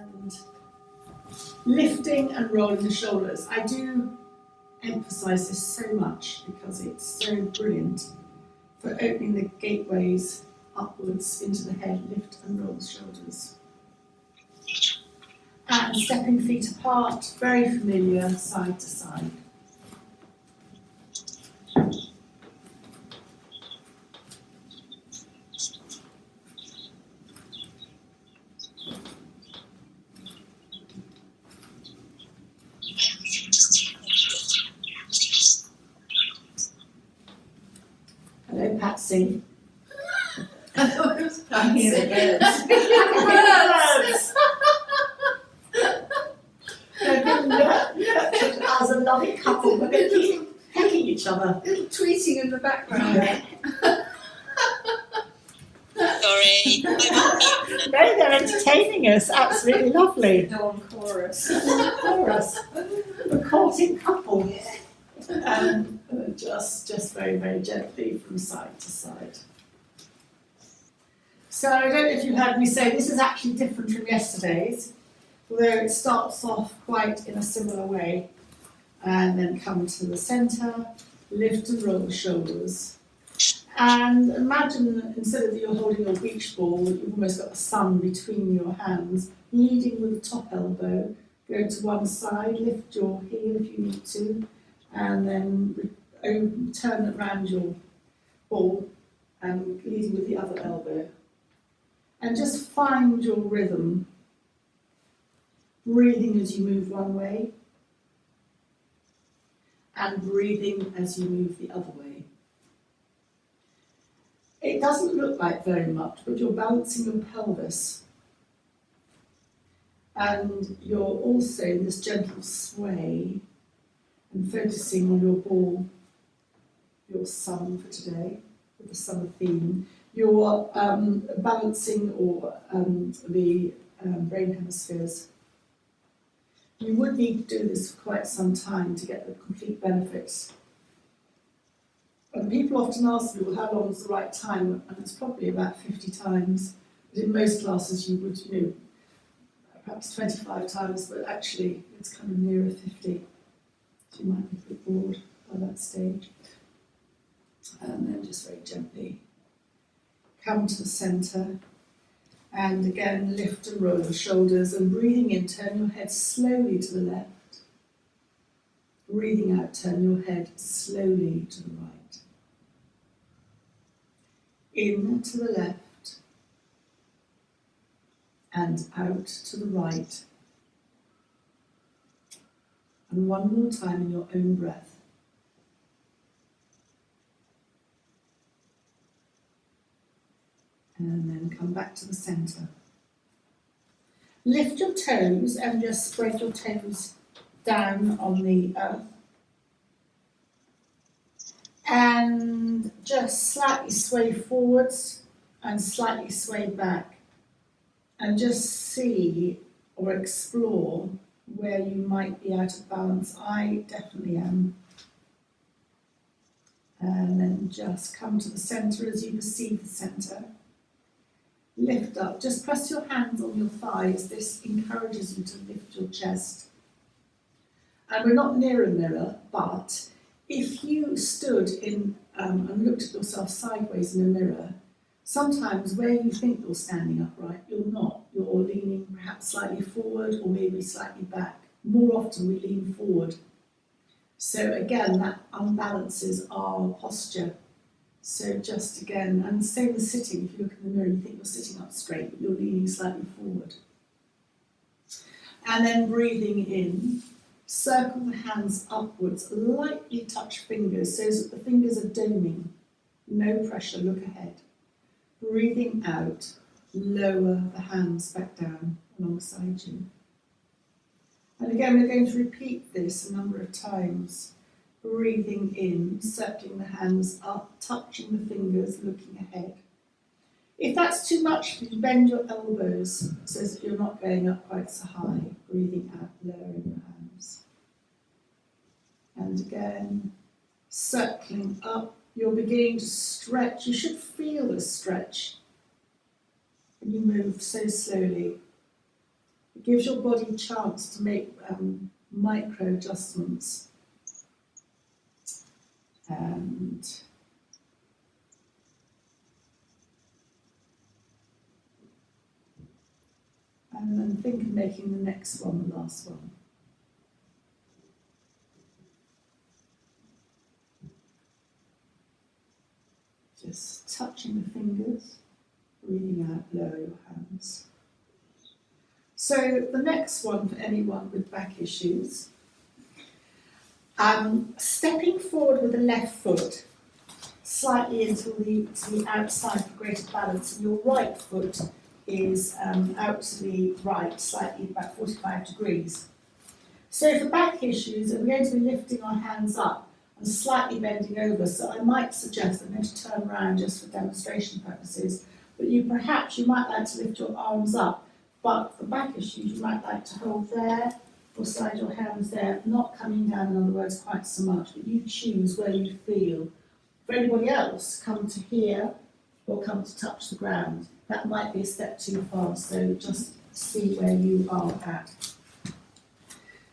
And lifting and rolling the shoulders. I do emphasise this so much because it's so brilliant for opening the gateways upwards into the head. Lift and roll the shoulders. And stepping feet apart, very familiar, side to side. Hello, Patsy. I thought it was Patsy. As a loving couple, we're going to keep pecking each other. Little tweeting in the background. Sorry, No, they're entertaining us. Absolutely lovely. Dawn chorus. Chorus. The courting couple. Just very, very gently from side to side. So I don't know if you heard me say this is actually different from yesterday's, although it starts off quite in a similar way. And then come to the centre, lift and roll the shoulders. And imagine instead of you're holding your beach ball, you've almost got the sun between your hands, leading with the top elbow, go to one side, lift your heel if you need to, and then turn around your ball and leading with the other elbow. And just find your rhythm, breathing as you move one way, and breathing as you move the other way. It doesn't look like very much, but you're balancing your pelvis. And you're also in this gentle sway and focusing on your ball, your sun for today, with the summer theme. You're balancing the brain hemispheres. You would need to do this for quite some time to get the complete benefits. And people often ask me, well, how long is the right time? And it's probably about 50 times. But in most classes you would, perhaps 25 times, but actually it's kind of nearer 50. So you might be a bit bored by that stage. And then just very gently come to the centre. And again, lift and roll the shoulders, and breathing in, turn your head slowly to the left. Breathing out, turn your head slowly to the right. In to the left, and out to the right. And one more time in your own breath. And then come back to the centre. Lift your toes and just spread your toes down on the earth. And just slightly sway forwards and slightly sway back. And just see or explore where you might be out of balance. I definitely am. And then just come to the centre as you perceive the centre. Lift up, just press your hands on your thighs. This encourages you to lift your chest. And we're not near a mirror, but if you stood in and looked at yourself sideways in a mirror, sometimes where you think you're standing upright, you're not. You're leaning perhaps slightly forward or maybe slightly back. More often we lean forward. So again, that unbalances our posture. So just again, and same with sitting, if you look in the mirror, you think you're sitting up straight, but you're leaning slightly forward. And then breathing in, circle the hands upwards, lightly touch fingers so that the fingers are doming. No pressure, look ahead. Breathing out, lower the hands back down alongside you. And again, we're going to repeat this a number of times. Breathing in, circling the hands up, touching the fingers, looking ahead. If that's too much, you bend your elbows so that you're not going up quite so high. Breathing out, lowering your hands. And again, circling up, you're beginning to stretch. You should feel the stretch. And you move so slowly. It gives your body a chance to make micro adjustments. And then think of making the next one the last one. Just touching the fingers, breathing out, lower your hands. So the next one for anyone with back issues, stepping forward with the left foot slightly into the outside for greater balance, and your right foot is out to the right, slightly about 45 degrees. So for back issues, we're going to be lifting our hands up and slightly bending over. So I might suggest, I'm going to turn around just for demonstration purposes, but you might like to lift your arms up, but for back issues, you might like to hold there or slide your hands there, not coming down, in other words, quite so much, but you choose where you feel. For anybody else, come to here or come to touch the ground. That might be a step too far, so just see where you are at.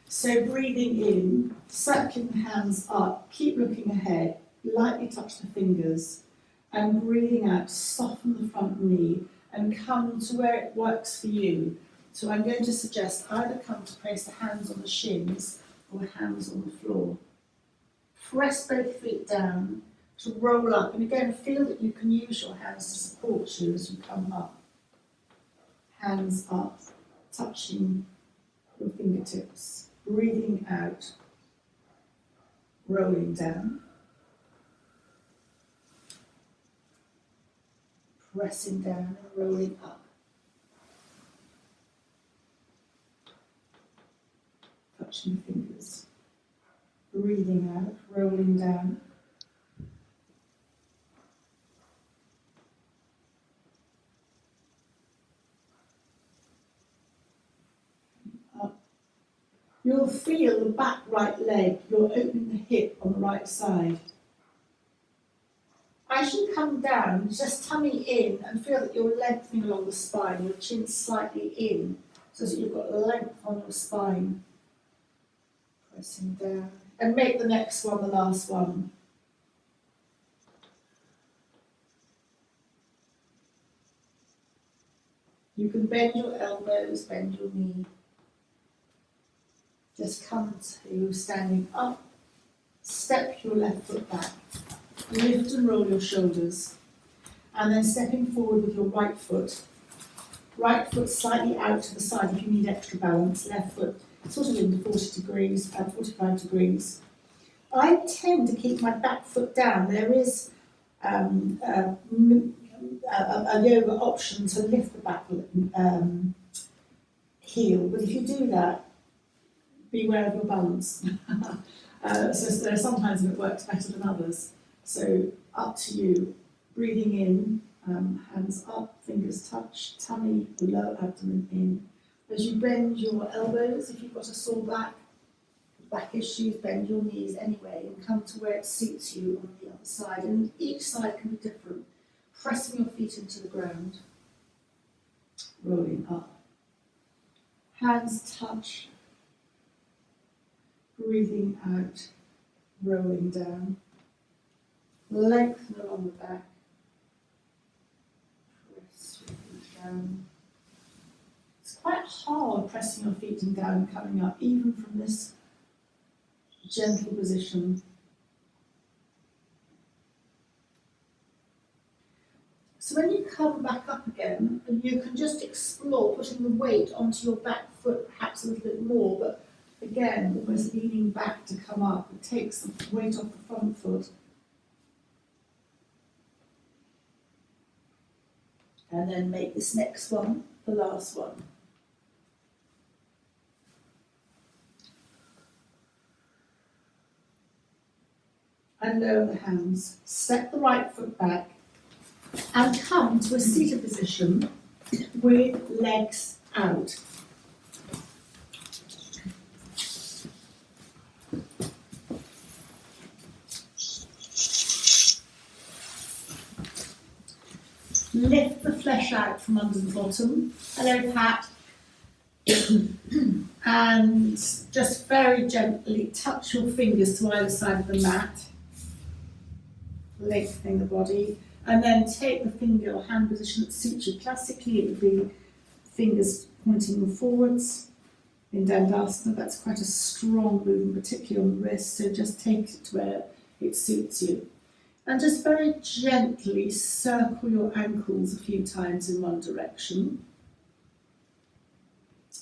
So breathing in, circling the hands up, keep looking ahead, lightly touch the fingers, and breathing out, soften the front knee and come to where it works for you. So I'm going to suggest either come to place the hands on the shins or hands on the floor. Press both feet down to roll up, and again feel that you can use your hands to support you as you come up. Hands up, touching your fingertips. Breathing out, rolling down, pressing down and rolling up, touching the fingers, breathing out, rolling down, you'll feel the back right leg, you're opening the hip on the right side. As you come down, just tummy in and feel that you're lengthening along the spine, your chin slightly in, so that you've got length on your spine. Pressing down. And make the next one the last one. You can bend your elbows, bend your knee. Just come to standing up, step your left foot back, lift and roll your shoulders, and then stepping forward with your right foot slightly out to the side if you need extra balance, left foot sort of into 40 degrees, 45 degrees. I tend to keep my back foot down. There is a yoga option to lift the back heel, but if you do that, beware of your balance. So there are sometimes it works better than others. So up to you. Breathing in, hands up, fingers touch, tummy, lower abdomen in. As you bend your elbows, if you've got a sore back issues, bend your knees anyway and come to where it suits you on the other side. And each side can be different. Pressing your feet into the ground, rolling up. Hands touch. Breathing out, rolling down, lengthen along the back, press your feet down. It's quite hard pressing your feet down and coming up, even from this gentle position. So when you come back up again, you can just explore putting the weight onto your back foot perhaps a little bit more, but again, almost leaning back to come up. It takes the weight off the front foot. And then make this next one the last one. And lower the hands. Step the right foot back and come to a seated position with legs out. Lift the flesh out from under the bottom. Hello, Pat. And just very gently touch your fingers to either side of the mat, lengthening the body, and then take the finger or hand position that suits you. Classically, it would be fingers pointing forwards in Dandasana. That's quite a strong movement, particularly on the wrist, so just take it to where it suits you. And just very gently circle your ankles a few times in one direction,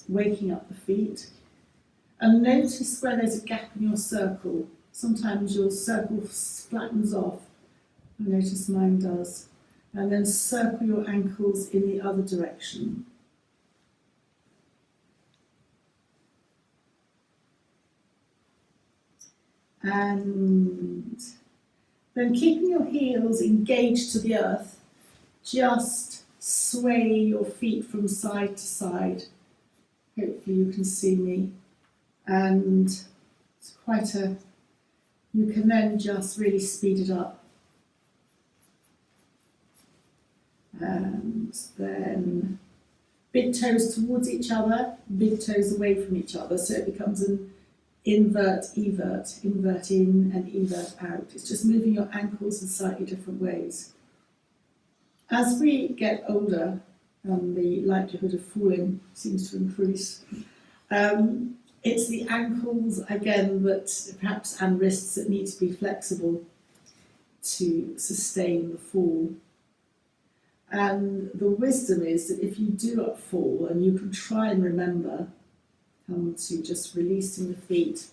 waking up the feet. And notice where there's a gap in your circle. Sometimes your circle flattens off. I notice mine does. And then circle your ankles in the other direction. And then keeping your heels engaged to the earth, just sway your feet from side to side. Hopefully you can see me. And it's you can then just really speed it up. And then big toes towards each other, big toes away from each other, so it becomes an invert, evert, invert in and evert out. It's just moving your ankles in slightly different ways. As we get older, the likelihood of falling seems to increase. It's the ankles, again, and wrists that need to be flexible to sustain the fall. And the wisdom is that if you do fall, and you can try and remember, come to just releasing the feet.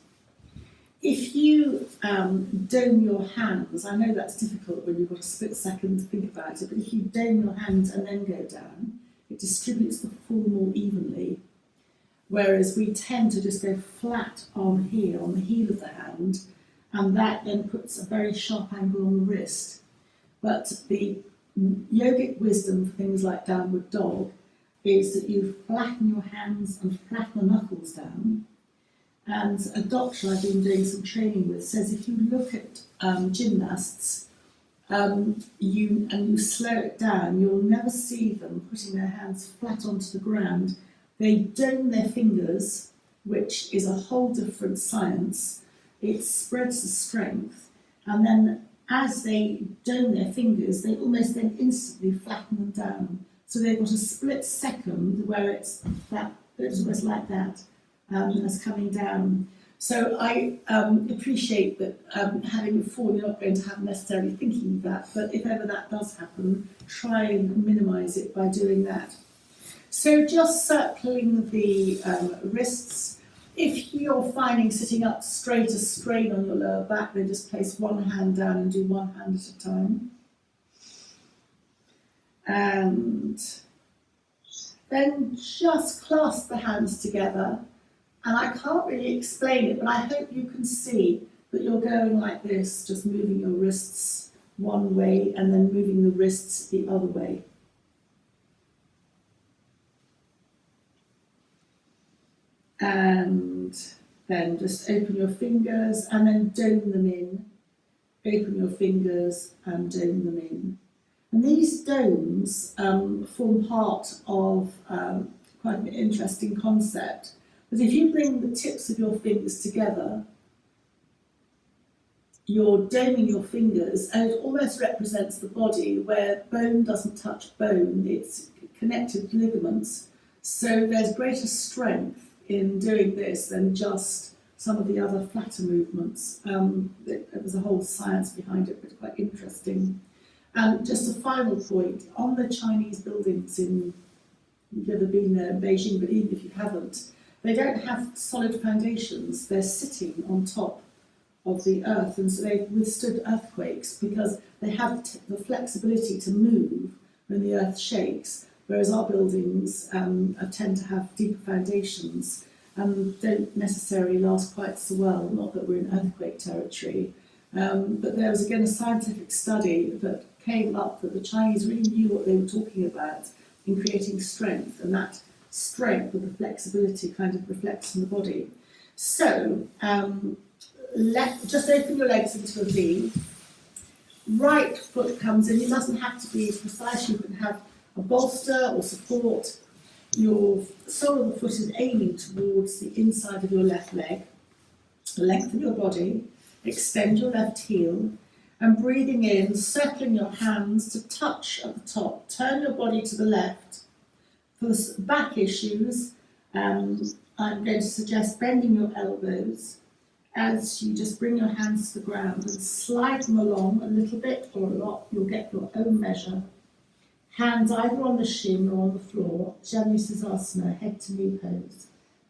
If you dome your hands, I know that's difficult when you've got a split second to think about it, but if you dome your hands and then go down, it distributes the fall more evenly. Whereas we tend to just go flat on here, on the heel of the hand, and that then puts a very sharp angle on the wrist. But the yogic wisdom for things like downward dog is that you flatten your hands and flatten the knuckles down. And a doctor I've been doing some training with says if you look at gymnasts you slow it down, you'll never see them putting their hands flat onto the ground. They dome their fingers, which is a whole different science. It spreads the strength, and then as they dome their fingers, they almost then instantly flatten them down. So they've got a split second where it's flat, it's almost like that, as coming down. So I appreciate that having a fall, you're not going to have necessarily thinking of that, but if ever that does happen, try and minimise it by doing that. So just circling the wrists. If you're finding sitting up straight a strain on your lower back, then just place one hand down and do one hand at a time. And then just clasp the hands together. And I can't really explain it, but I hope you can see that you're going like this, just moving your wrists one way and then moving the wrists the other way. And then just open your fingers and then dome them in. Open your fingers and dome them in. And these domes form part of quite an interesting concept. Because if you bring the tips of your fingers together, you're doming your fingers, and it almost represents the body where bone doesn't touch bone, it's connected with ligaments. So there's greater strength in doing this than just some of the other flatter movements. There's a whole science behind it, but quite interesting. And just a final point, on the Chinese buildings you've never been there in Beijing, but even if you haven't, they don't have solid foundations, they're sitting on top of the earth, and so they've withstood earthquakes because they have the flexibility to move when the earth shakes, whereas our buildings tend to have deeper foundations and don't necessarily last quite so well, not that we're in earthquake territory. But there was again a scientific study that came up that the Chinese really knew what they were talking about in creating strength, and that strength with the flexibility kind of reflects in the body. So just open your legs into a V. Right foot comes in. It doesn't have to be precise. You can have a bolster or support. Your sole of the foot is aiming towards the inside of your left leg. Lengthen your body, extend your left heel, and breathing in, circling your hands to touch at the top. Turn your body to the left. For the back issues, I'm going to suggest bending your elbows as you just bring your hands to the ground and slide them along a little bit or a lot. You'll get your own measure. Hands either on the shin or on the floor. Janusasana, head to knee pose.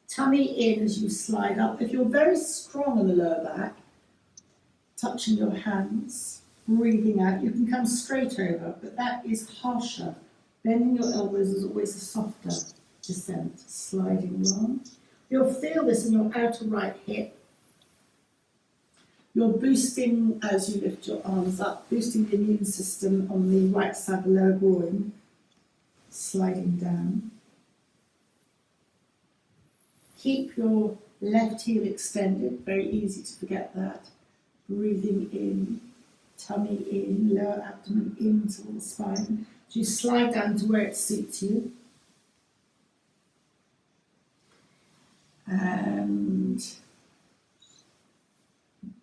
Tummy in as you slide up. If you're very strong in the lower back, touching your hands, breathing out, you can come straight over, but that is harsher. Bending your elbows is always a softer descent, sliding along. You'll feel this in your outer right hip. You're boosting, as you lift your arms up, boosting the immune system on the right side of the lower groin, sliding down. Keep your left heel extended, very easy to forget that. Breathing in, tummy in, lower abdomen in towards the spine. So you slide down to where it suits you. And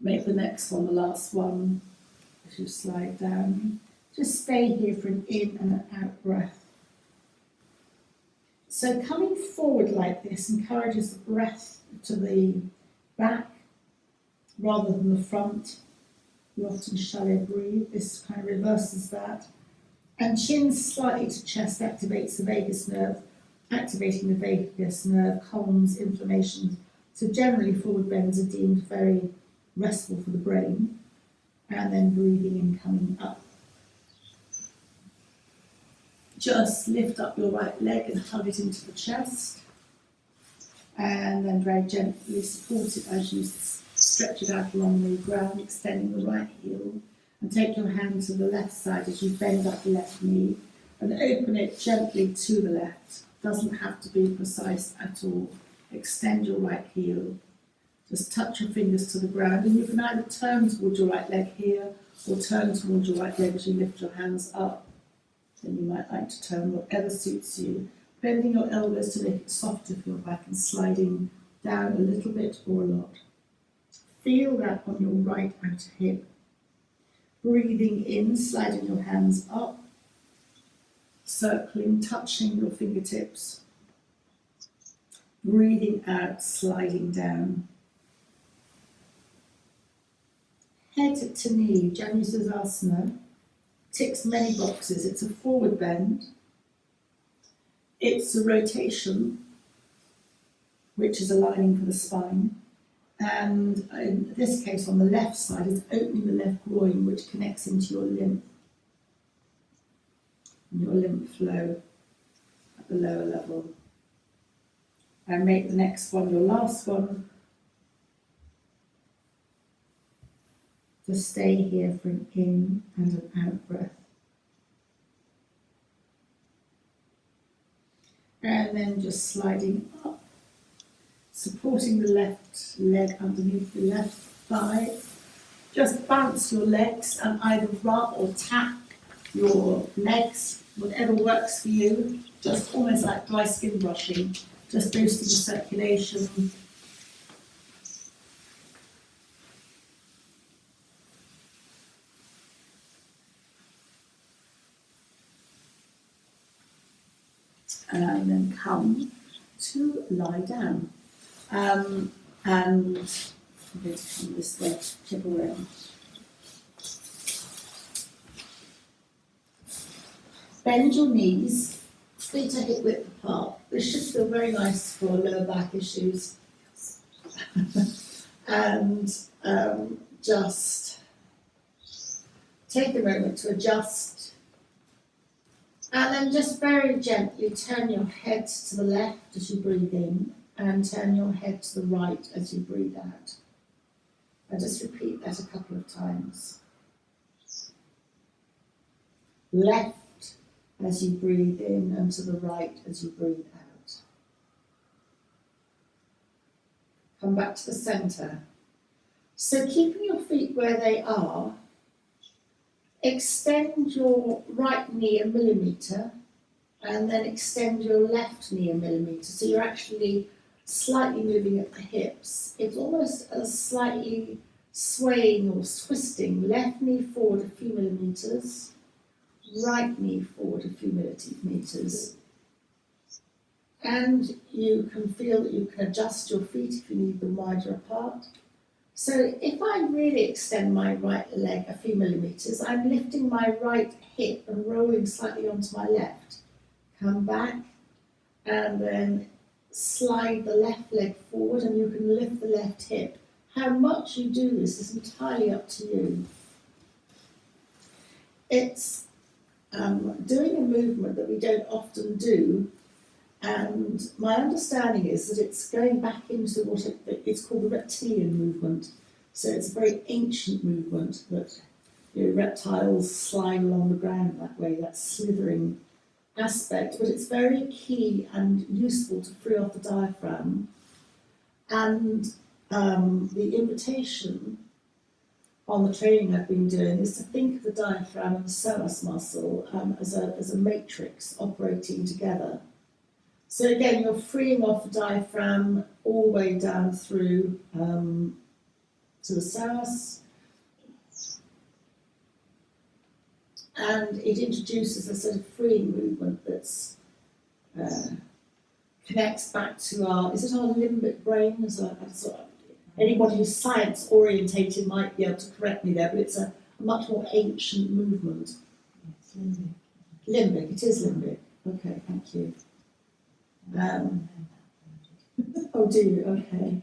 make the next one the last one as you slide down. Just stay here for an in and an out breath. So coming forward like this encourages the breath to the back rather than the front. You often shallow breathe. This kind of reverses that. And chin slightly to chest activates the vagus nerve. Activating the vagus nerve calms inflammation. So generally forward bends are deemed very restful for the brain. And then breathing in, coming up. Just lift up your right leg and hug it into the chest. And then very gently support it as you stretch it out along the ground, extending the right heel. And take your hand to the left side as you bend up the left knee and open it gently to the left. Doesn't have to be precise at all. Extend your right heel. Just touch your fingers to the ground, and you can either turn towards your right leg here or turn towards your right leg as you lift your hands up. Then you might like to turn, whatever suits you. Bending your elbows to make it softer for your back and sliding down a little bit or a lot. Feel that on your right outer hip. Breathing in, sliding your hands up, circling, touching your fingertips. Breathing out, sliding down. Head to knee, Janusasana. Ticks many boxes. It's a forward bend. It's a rotation, which is aligning for the spine. And in this case, on the left side, is opening the left groin, which connects into your lymph. And your lymph flow at the lower level. And make the next one your last one. Just stay here for an in and an out breath. And then just sliding up, supporting the left leg underneath the left thigh. Just bounce your legs and either rub or tap your legs, whatever works for you. Just almost like dry skin brushing, just boosting the circulation. And then come to lie down. And I'm going to come this way, tip around. Bend your knees, feet are hip width apart. This should feel very nice for lower back issues. And just take a moment to adjust. And then just very gently turn your head to the left as you breathe in and turn your head to the right as you breathe out. And just repeat that a couple of times. Left as you breathe in and to the right as you breathe out. Come back to the centre. So keeping your feet where they are, extend your right knee 1 millimetre and then extend your left knee a millimetre. So you're actually slightly moving at the hips. It's almost a slightly swaying or twisting. Left knee forward a few millimetres, right knee forward a few millimetres. And you can feel that you can adjust your feet if you need them wider apart. So if I really extend my right leg a few millimetres, I'm lifting my right hip and rolling slightly onto my left. Come back and then slide the left leg forward, and you can lift the left hip. How much you do this is entirely up to you. It's doing a movement that we don't often do, and my understanding is that it's going back into what it's called the reptilian movement. So it's a very ancient movement that reptiles slide along the ground that way, that slithering aspect, but it's very key and useful to free off the diaphragm. And the invitation on the training I've been doing is to think of the diaphragm and the psoas muscle as a matrix operating together. So again, you're freeing off the diaphragm all the way down through to the psoas. And it introduces a sort of freeing movement that's connects back to our limbic brain? Anybody who's science orientated might be able to correct me there, but it's a much more ancient movement. It's limbic. Limbic, it is limbic. Okay, thank you. Oh, do you? Okay.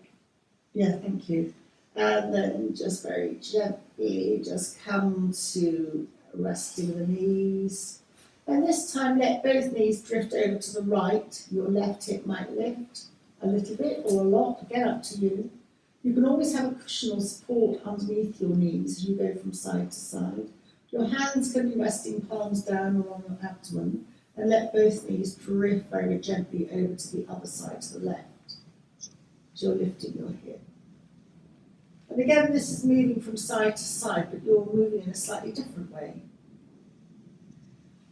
Yeah, thank you. And then just very gently just come to resting the knees. And this time let both knees drift over to the right. Your left hip might lift a little bit or a lot, again up to you. You can always have a cushion or support underneath your knees as you go from side to side. Your hands can be resting palms down along your abdomen, and let both knees drift very gently over to the other side, to the left, as you're lifting your hip. And again, this is moving from side to side, but you're moving in a slightly different way.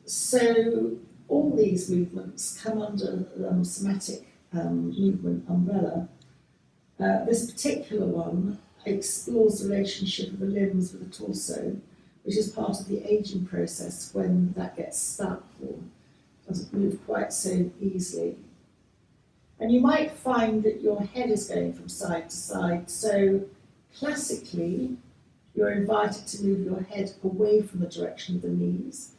So all these movements come under the somatic movement umbrella. This particular one explores the relationship of the limbs with the torso, which is part of the aging process when that gets stuck or doesn't move quite so easily. And you might find that your head is going from side to side, so classically you're invited to move your head away from the direction of the knees,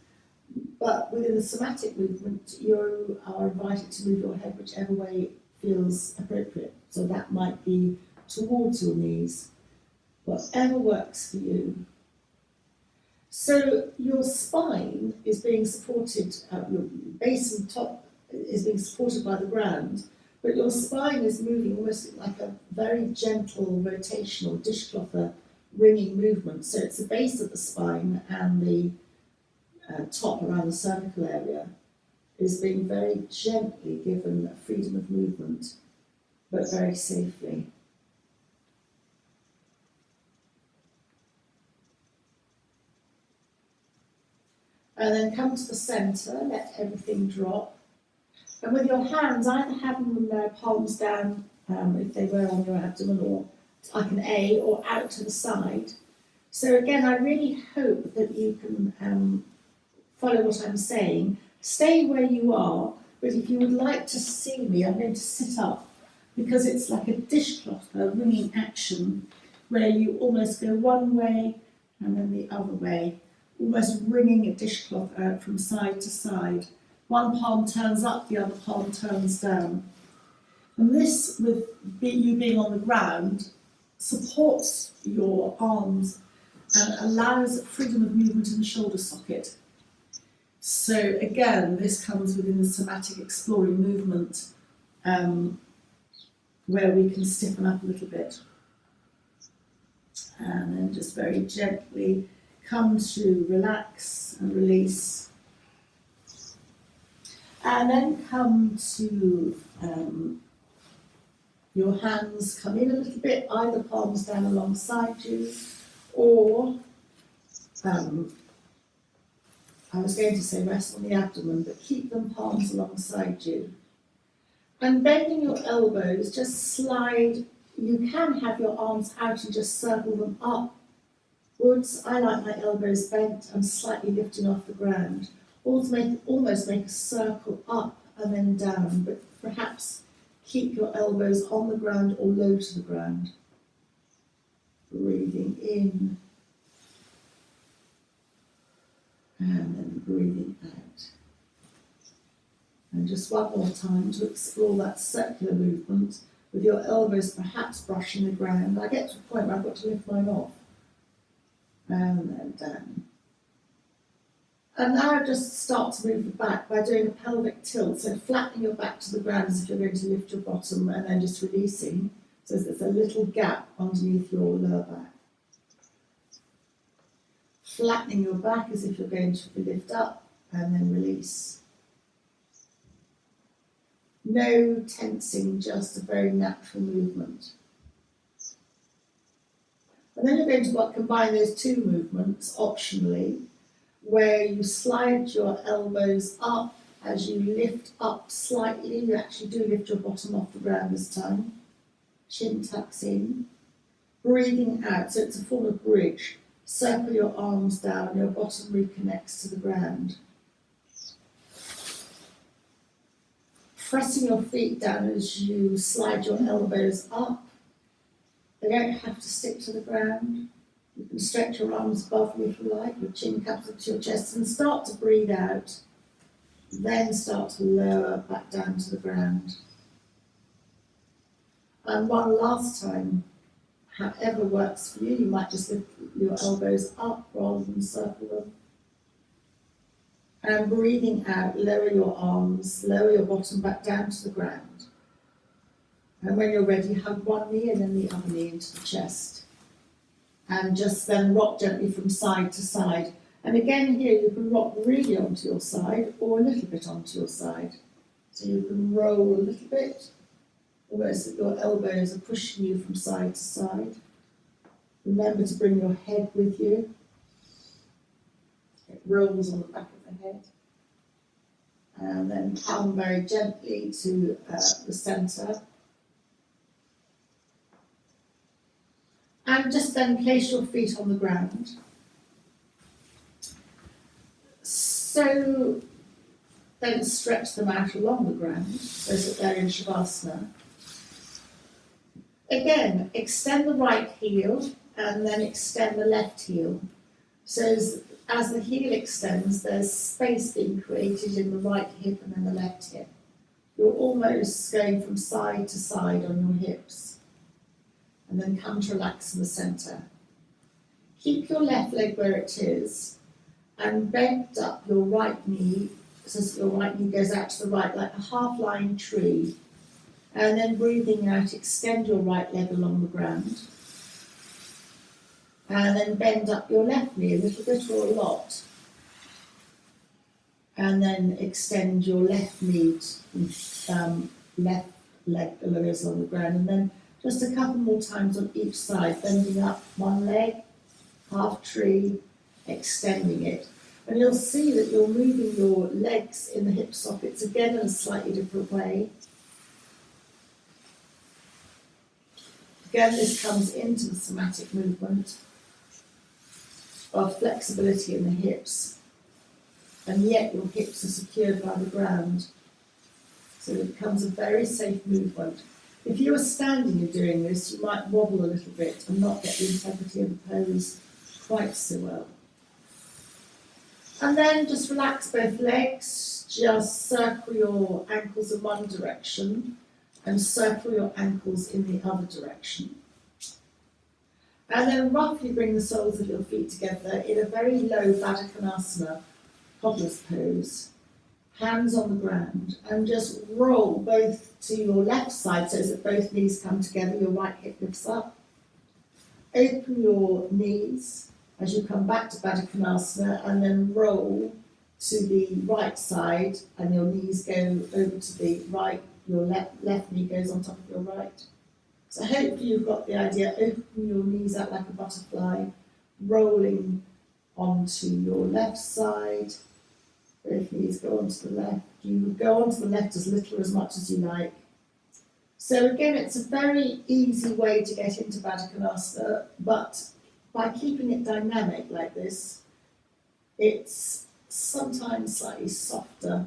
but within the somatic movement you are invited to move your head whichever way feels appropriate. So that might be towards your knees, whatever works for you. So your spine is being supported, your base and top is being supported by the ground, but your spine is moving almost like a very gentle rotational dishclother ringing movement. So it's the base of the spine and the top around the cervical area is being very gently given freedom of movement, but very safely. And then come to the centre, let everything drop. And with your hands, either having them there, palms down, if they were on your abdomen, or like an A, or out to the side. So again, I really hope that you can follow what I'm saying. Stay where you are, but if you would like to see me, I'm going to sit up, because it's like a dishcloth, ringing action, where you almost go one way and then the other way, almost wringing a dishcloth out from side to side. One palm turns up, the other palm turns down. And this, with you being on the ground, supports your arms and allows freedom of movement in the shoulder socket. So again, this comes within the somatic exploring movement, where we can stiffen up a little bit. And then just very gently come to relax and release. And then come to your hands come in a little bit, either palms down alongside you, or I was going to say rest on the abdomen, but keep them palms alongside you. And bending your elbows, just slide. You can have your arms out and just circle them upwards. I like my elbows bent and slightly lifting off the ground. Almost make a circle up and then down, but perhaps keep your elbows on the ground or low to the ground. Breathing in and then breathing out. And just one more time to explore that circular movement with your elbows perhaps brushing the ground. I get to a point where I've got to lift mine off. And then down. And now just start to move the back by doing a pelvic tilt. So flattening your back to the ground as if you're going to lift your bottom and then just releasing. So there's a little gap underneath your lower back. Flattening your back as if you're going to lift up and then release. No tensing, just a very natural movement. And then you're going to combine those two movements optionally, where you slide your elbows up as you lift up slightly. You actually do lift your bottom off the ground this time. Chin tucks in. Breathing out, so it's a form of bridge. Circle your arms down, your bottom reconnects to the ground. Pressing your feet down as you slide your elbows up. They don't have to stick to the ground. You can stretch your arms above you if you like, your chin comes up to your chest, and start to breathe out. Then start to lower back down to the ground. And one last time, however works for you, you might just lift your elbows up rather than circle them. And breathing out, lower your arms, lower your bottom back down to the ground. And when you're ready, hug one knee and then the other knee into the chest. And just then rock gently from side to side. And again here, you can rock really onto your side or a little bit onto your side. So you can roll a little bit, almost that your elbows are pushing you from side to side. Remember to bring your head with you. It rolls on the back of the head. And then come very gently to the centre. And just then place your feet on the ground. So then stretch them out along the ground so that they're in Shavasana. Again, extend the right heel and then extend the left heel. So as the heel extends, there's space being created in the right hip and then the left hip. You're almost going from side to side on your hips. And then come to relax in the centre. Keep your left leg where it is and bend up your right knee so that your right knee goes out to the right like a half-lying tree. And then breathing out, extend your right leg along the ground. And then bend up your left knee a little bit or a lot. And then extend your left knee, left leg goes on the ground. And then just a couple more times on each side, bending up one leg, half tree, extending it. And you'll see that you're moving your legs in the hip sockets again in a slightly different way. Again, this comes into the somatic movement of flexibility in the hips. And yet your hips are secured by the ground. So it becomes a very safe movement. If you were standing and doing this, you might wobble a little bit and not get the integrity of the pose quite so well. And then just relax both legs, just circle your ankles in one direction and circle your ankles in the other direction. And then roughly bring the soles of your feet together in a very low Baddha Konasana, toddler's pose. Hands on the ground, and just roll both to your left side so that both knees come together, your right hip lifts up. Open your knees as you come back to Baddha Konasana and then roll to the right side and your knees go over to the right, your left knee goes on top of your right. So hopefully you've got the idea, open your knees out like a butterfly, rolling onto your left side Both knees go onto the left. You go onto the left as little or as much as you like. So again, it's a very easy way to get into Baddha Konasana, but by keeping it dynamic like this, it's sometimes slightly softer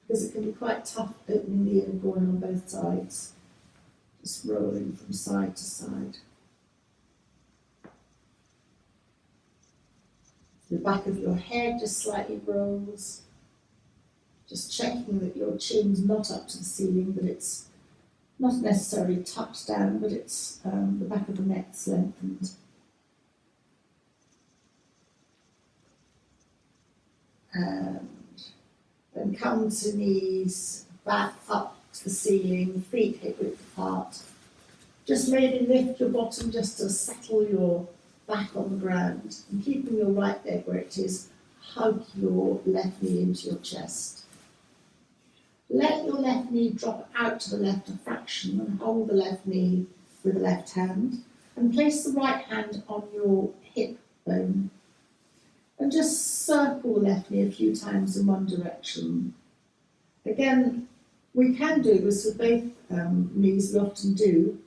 because it can be quite tough opening the inner groin on both sides. Just rolling from side to side. The back of your head just slightly rolls. Just checking that your chin's not up to the ceiling, but it's not necessarily tucked down, but it's the back of the neck's lengthened. And then come to knees, back up to the ceiling, feet hip width apart. Just maybe lift your bottom just to settle your back on the ground, and keeping your right leg where it is, hug your left knee into your chest. Let your left knee drop out to the left a fraction and hold the left knee with the left hand, and place the right hand on your hip bone. And just circle the left knee a few times in one direction. Again, we can do this with both knees, we often do,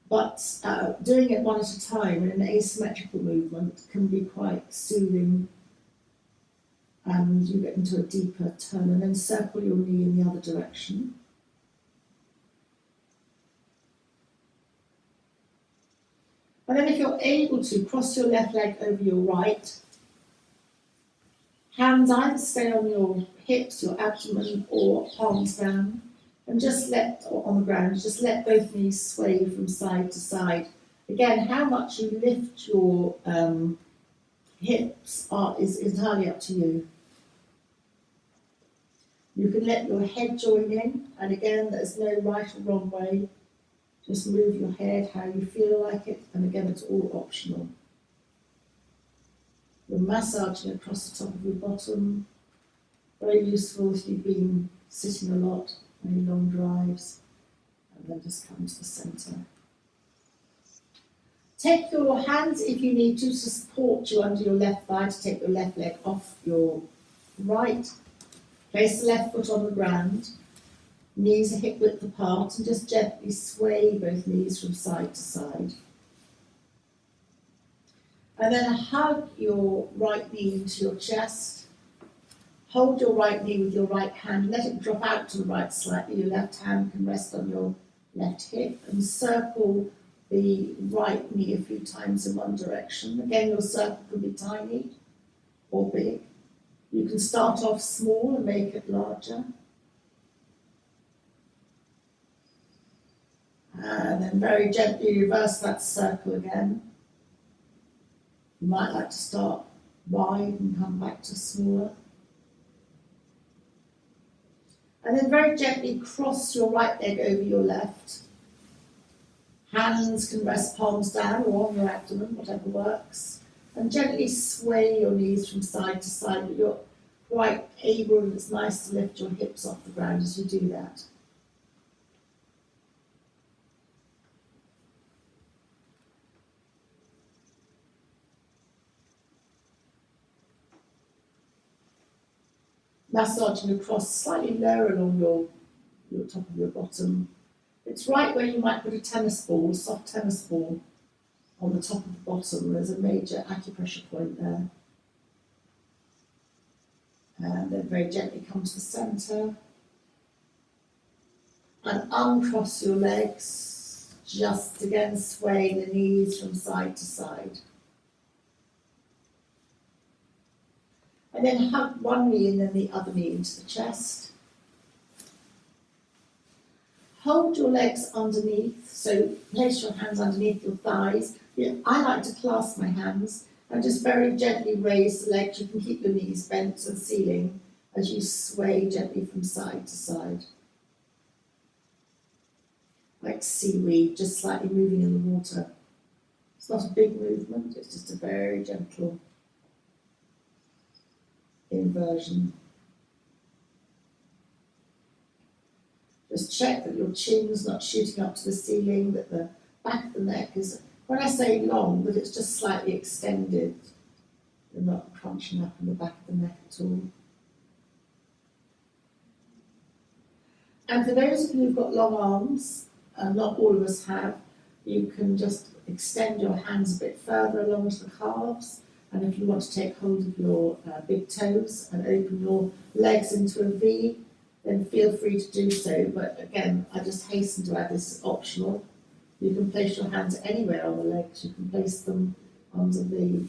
but doing it one at a time in an asymmetrical movement can be quite soothing, and you get into a deeper turn, and then circle your knee in the other direction. And then if you're able to, cross your left leg over your right. Hands either stay on your hips, your abdomen, or palms down. And just or on the ground, just let both knees sway from side to side. Again, how much you lift your hips is entirely up to you. You can let your head join in, and again, there's no right or wrong way. Just move your head how you feel like it, and again, it's all optional. You're massaging across the top of your bottom. Very useful if you've been sitting a lot, any long drives, and then just come to the centre. Take your hands, if you need to support you under your left thigh, to take your left leg off your right. Place the left foot on the ground. Knees are hip width apart, and just gently sway both knees from side to side. And then hug your right knee into your chest. Hold your right knee with your right hand, let it drop out to the right slightly. Your left hand can rest on your left hip, and circle the right knee a few times in one direction. Again, your circle can be tiny or big. You can start off small and make it larger. And then very gently reverse that circle again. You might like to start wide and come back to smaller. And then very gently cross your right leg over your left. Hands can rest palms down or on your abdomen, whatever works. And gently sway your knees from side to side, but you're quite able, and it's nice to lift your hips off the ground as you do that. Massaging across slightly lower along your top of your bottom. It's right where you might put a tennis ball, a soft tennis ball, on the top of the bottom. There's a major acupressure point there. And then very gently come to the centre. And uncross your legs, just again sway the knees from side to side. And then hug one knee and then the other knee into the chest. Hold your legs underneath, so place your hands underneath your thighs. I like to clasp my hands and just very gently raise the legs. You can keep your knees bent to the ceiling as you sway gently from side to side. Like seaweed, just slightly moving in the water. It's not a big movement, it's just a very gentle inversion. Just check that your chin's not shooting up to the ceiling, that the back of the neck is, when I say long, that it's just slightly extended. They're not crunching up in the back of the neck at all. And for those of you who've got long arms, and not all of us have, you can just extend your hands a bit further along to the calves. And if you want to take hold of your big toes and open your legs into a V, then feel free to do so. But again, I just hasten to add this is optional. You can place your hands anywhere on the legs. You can place them under the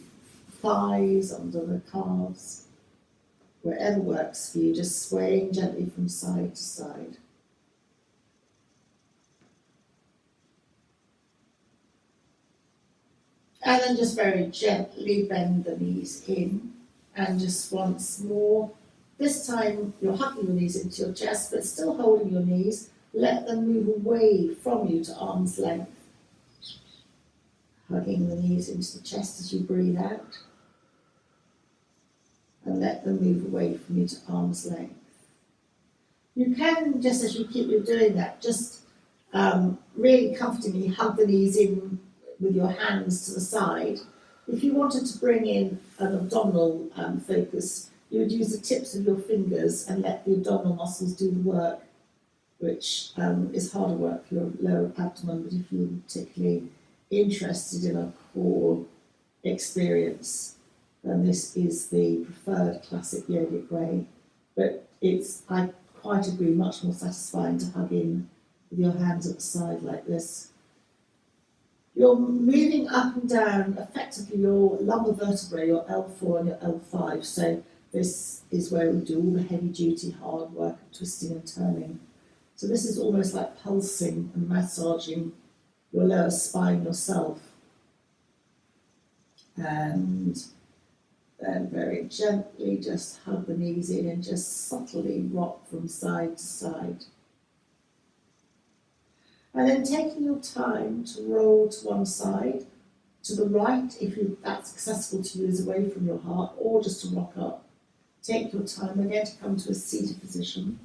thighs, under the calves, wherever works for you, just swaying gently from side to side. And then just very gently bend the knees in, and just once more, this time you're hugging your knees into your chest, but still holding your knees. Let them move away from you to arm's length. Hugging the knees into the chest as you breathe out. And let them move away from you to arm's length. You can, just as you keep doing that, just really comfortably hug the knees in with your hands to the side. If you wanted to bring in an abdominal focus, you would use the tips of your fingers and let the abdominal muscles do the work, which is harder work for your lower abdomen. But if you're particularly interested in a core experience, then this is the preferred classic yogic way. But it's, I quite agree, much more satisfying to hug in with your hands at the side like this. You're moving up and down effectively your lumbar vertebrae, your L4 and your L5. So this is where we do all the heavy duty hard work of twisting and turning. So this is almost like pulsing and massaging your lower spine yourself. And then very gently just hug the knees in and just subtly rock from side to side. And then taking your time to roll to one side, to the right, if that's accessible to you, is away from your heart, or just to rock up. Take your time again to come to a seated position.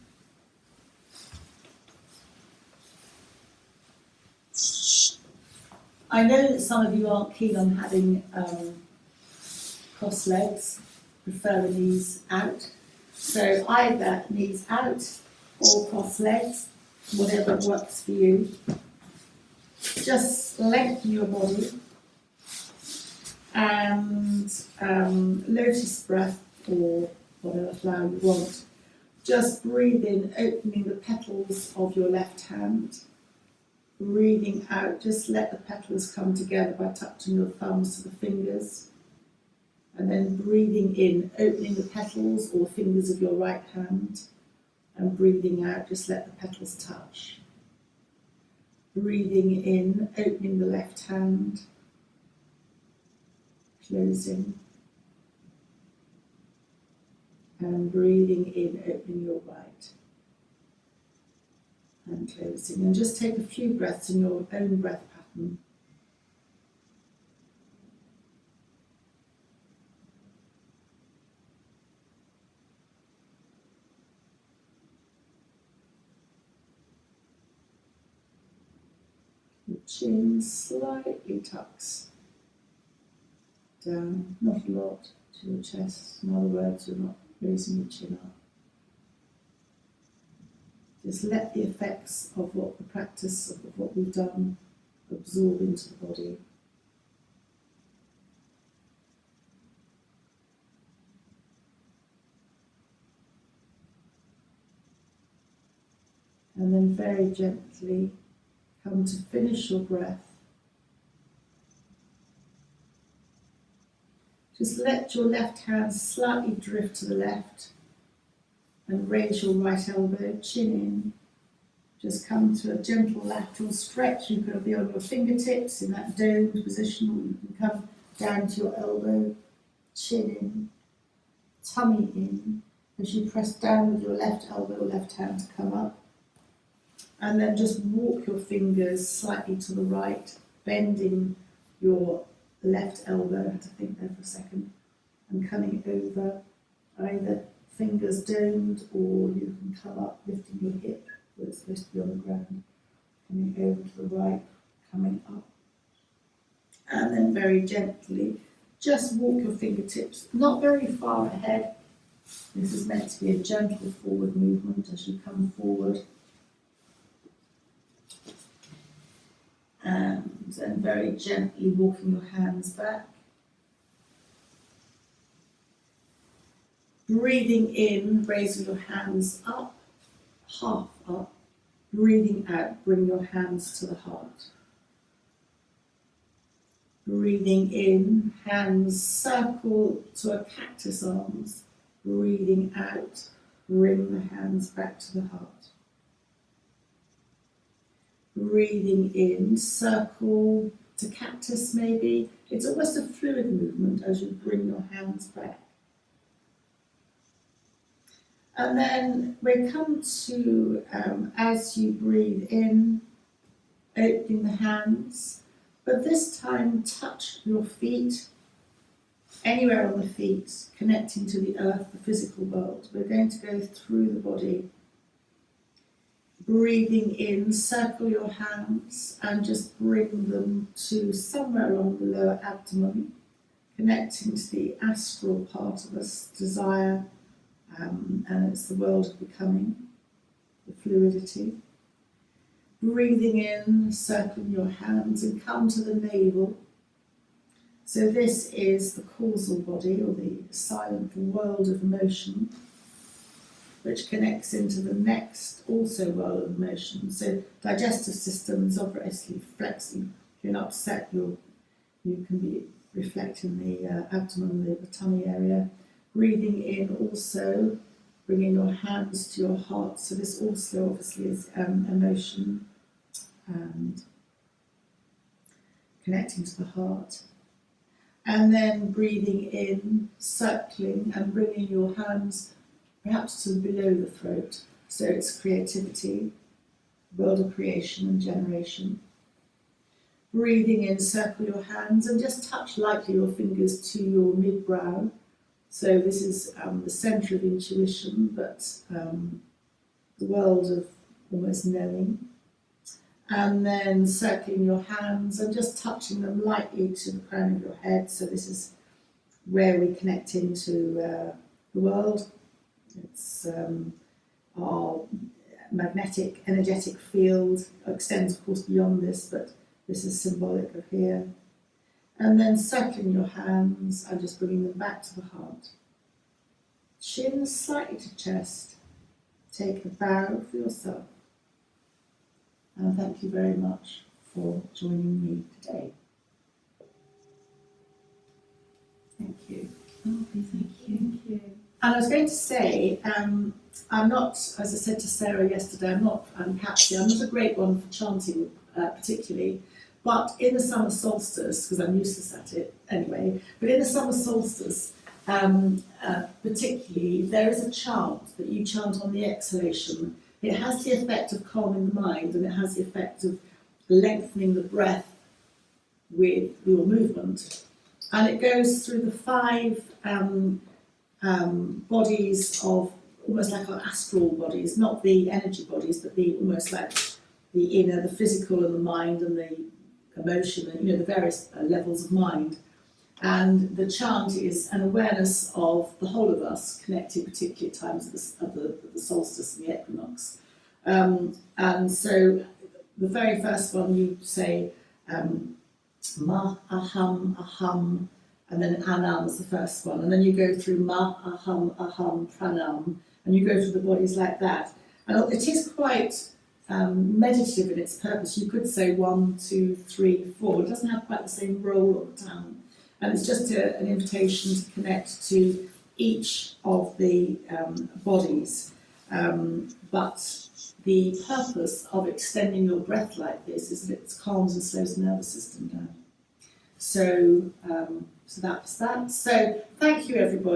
I know that some of you aren't keen on having cross legs, prefer the knees out. So either knees out or cross legs, whatever works for you. Just lengthen your body and lotus breath or whatever flower you want. Just breathe in, opening the petals of your left hand. Breathing out, just let the petals come together by touching your thumbs to the fingers. And then breathing in, opening the petals or fingers of your right hand. And breathing out, just let the petals touch. Breathing in, opening the left hand, closing. And breathing in, opening your right. And closing. And just take a few breaths in your own breath pattern. Your chin slightly tucks down, not a lot, to your chest. In other words, you're not raising your chin up. Just let the effects of what the practice of what we've done absorb into the body. And then very gently come to finish your breath. Just let your left hand slightly drift to the left and raise your right elbow, chin in. Just come to a gentle lateral stretch. You can be on your fingertips in that domed position, or you can come down to your elbow, chin in, tummy in, as you press down with your left elbow or left hand to come up. And then just walk your fingers slightly to the right, bending your left elbow, I had to think there for a second, and coming over, either fingers domed, or you can come up, lifting your hip where it's supposed to be on the ground, coming over to the right, coming up. And then very gently, just walk your fingertips not very far ahead. This is meant to be a gentle forward movement as you come forward. And then very gently walking your hands back. Breathing in, raising your hands up, half up. Breathing out, bring your hands to the heart. Breathing in, hands circle to a cactus arms. Breathing out, bring the hands back to the heart. Breathing in, circle to cactus maybe. It's almost a fluid movement as you bring your hands back. And then we come to, as you breathe in, opening the hands, but this time touch your feet, anywhere on the feet, connecting to the earth, the physical world. We're going to go through the body. Breathing in, circle your hands and just bring them to somewhere along the lower abdomen, connecting to the astral part of us, desire, and it's the world of becoming, the fluidity. Breathing in, circling your hands and come to the navel. So this is the causal body, or the silent world of emotion, which connects into the next also world of emotion. So digestive system is obviously flexing. If you're not upset, you can be reflecting the abdomen, the tummy area. Breathing in also, bringing your hands to your heart. So this also obviously is emotion and connecting to the heart. And then breathing in, circling and bringing your hands perhaps to below the throat. So it's creativity, world of creation and generation. Breathing in, circle your hands and just touch lightly your fingers to your mid-brow. So this is the centre of intuition, but the world of almost knowing. And then circling your hands and just touching them lightly to the crown of your head. So this is where we connect into the world. It's our magnetic, energetic field extends, of course, beyond this, but this is symbolic of here. And then circling your hands and just bringing them back to the heart. Chin slightly to chest. Take a bow for yourself. And thank you very much for joining me today. Thank you. Oh, thank you. Thank you. And I was going to say, I'm not, as I said to Sarah yesterday, I'm not Patsy, I'm not a great one for chanting particularly, but in the summer solstice, because I'm useless at it anyway, but in the summer solstice, particularly, there is a chant that you chant on the exhalation. It has the effect of calming the mind, and it has the effect of lengthening the breath with your movement. And it goes through the 5 bodies of, almost like our astral bodies, not the energy bodies, but the almost like the inner, the physical and the mind and the emotion, and the various levels of mind. And the chant is an awareness of the whole of us, connected particularly at times of the solstice and the equinox. And so the very first one you say ma, aham, aham, and then anam is the first one. And then you go through ma, aham, aham, pranam, and you go through the bodies like that. And it is quite meditative in its purpose. You could say 1, 2, 3, 4. It doesn't have quite the same roll all the time. And it's just an invitation to connect to each of the bodies. But the purpose of extending your breath like this is that it calms and slows the nervous system down. So that's that. So thank you, everybody.